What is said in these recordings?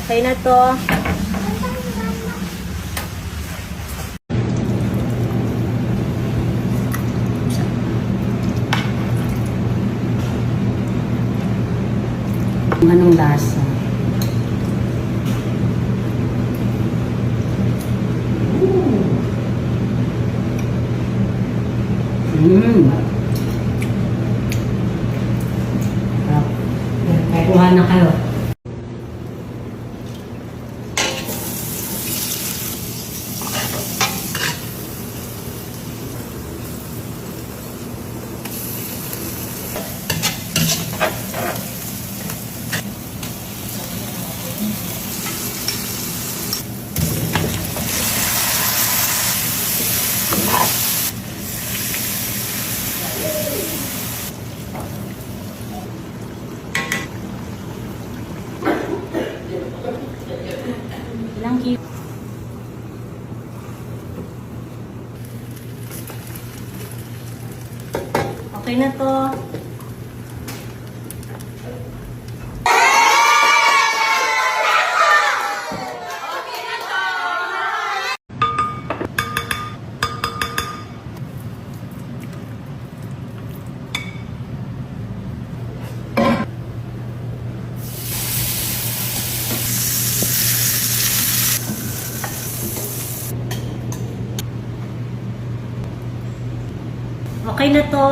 Okay na to. Anong lasa? Kuha na kayo. Ilang kilo? Okay na to. Okay na to.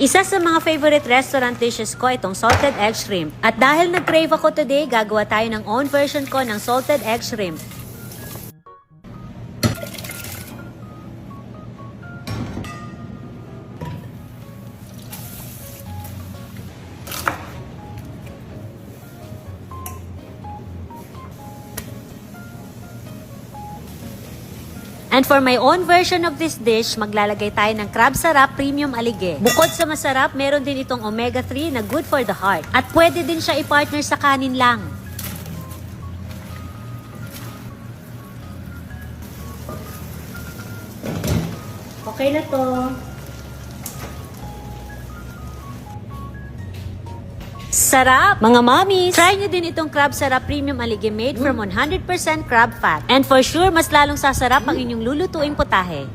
Isa sa mga favorite restaurant dishes ko itong salted egg shrimp. At dahil nag-crave ako today, gagawa tayo ng own version ko ng salted egg shrimp. And for my own version of this dish, maglalagay tayo ng crab sarap premium alige. Bukod sa masarap, meron din itong omega-3 na good for the heart. At pwede din siya i-partner sa kanin lang. Okay na to. Sarap! Mga mommies, try nyo din itong crab sarap premium alige made from 100% crab fat. And for sure, mas lalong sasarap ang inyong lulutuing putahe.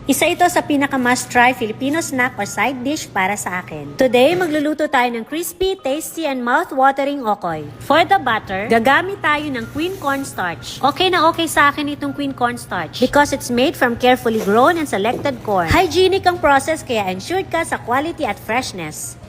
Isa ito sa pinaka must try Filipino snack or side dish para sa akin. Today, magluluto tayo ng crispy, tasty, and mouth-watering okoy. For the butter, gagamit tayo ng queen cornstarch. Okay na okay sa akin itong queen cornstarch because it's made from carefully grown and selected corn. Hygienic ang process kaya ensured ka sa quality at freshness.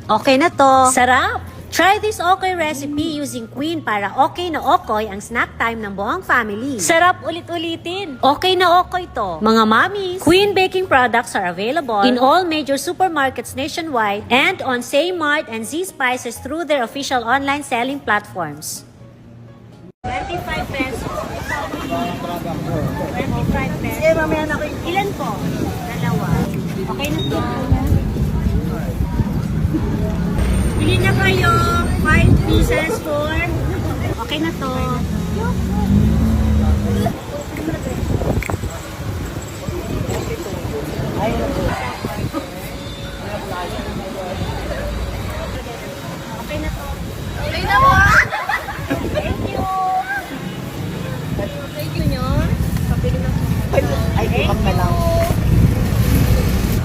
Okay na to. Sarap! Try this okoy recipe using queen para okay na okoy ang snack time ng buong family. Sarap ulit-ulitin. Okay na okoy to. Mga mommies, Queen baking products are available in all major supermarkets nationwide and on Saymart and Z-Spices through their official online selling platforms. 25 pesos. 25 pesos. Ilan po? Dalawa. Okay na to. Bili na kayo, 5 pieces for, okay na to. Okay na to. Okay na mo! Thank you! Thank you nyo. Pabili na po. Ay, ibang na lang.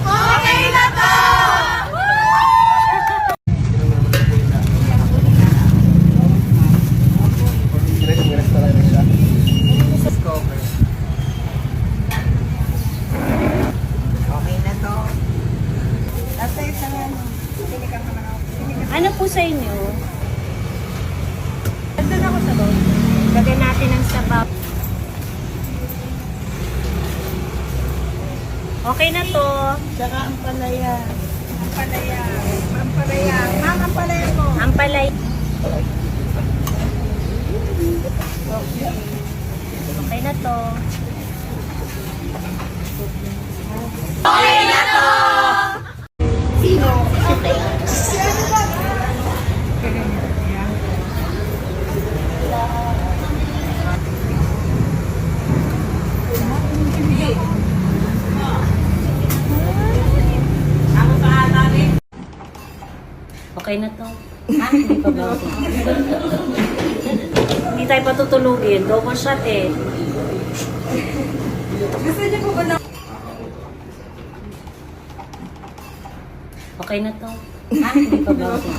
Okay na to! Ano po sa inyo? Nandun ako sa loob. Lagyan natin ang sabaw. Okay na to. Saka ang palaya. Ang palaya. Ang palaya. Ma'am, ang palaya mo. Ang palay. Okay na to. Okay na to. Ha? Hindi pa ba okay? Hindi tayo patutulugin. Double shot eh. Gusto niyo po ba na... Okay na to. Ha? Hindi pa ba okay?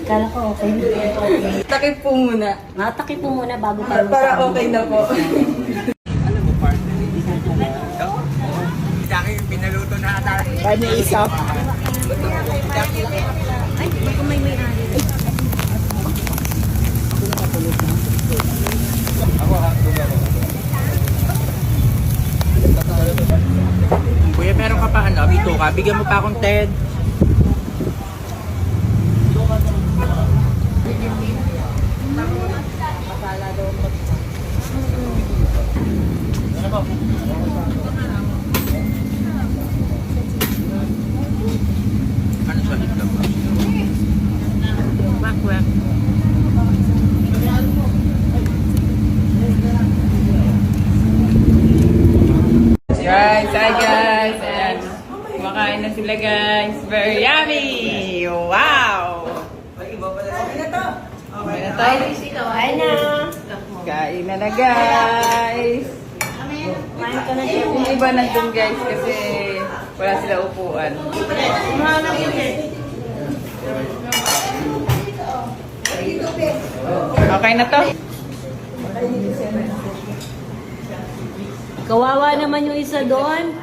Kala ko okay. Hindi pa okay. Takip po muna. Matakip mo muna bago tayo Para okay na po. Daki, pinaluto na ata. Kanya isa. Ay, baka may may-ari. Kuya, meron ka pa ano? Bito ka. Bigyan mo pa akong TED. Ano sa itlog? Wak. Guys, hi guys. Ayan. Kumakain na sila guys. Very yummy. Wow. Okay na to. Kain na. Kain na na guys. Kain ka na siya. Yung iba nandun guys kasi wala sila upuan. Okay na to. Kawawa naman yung isa doon.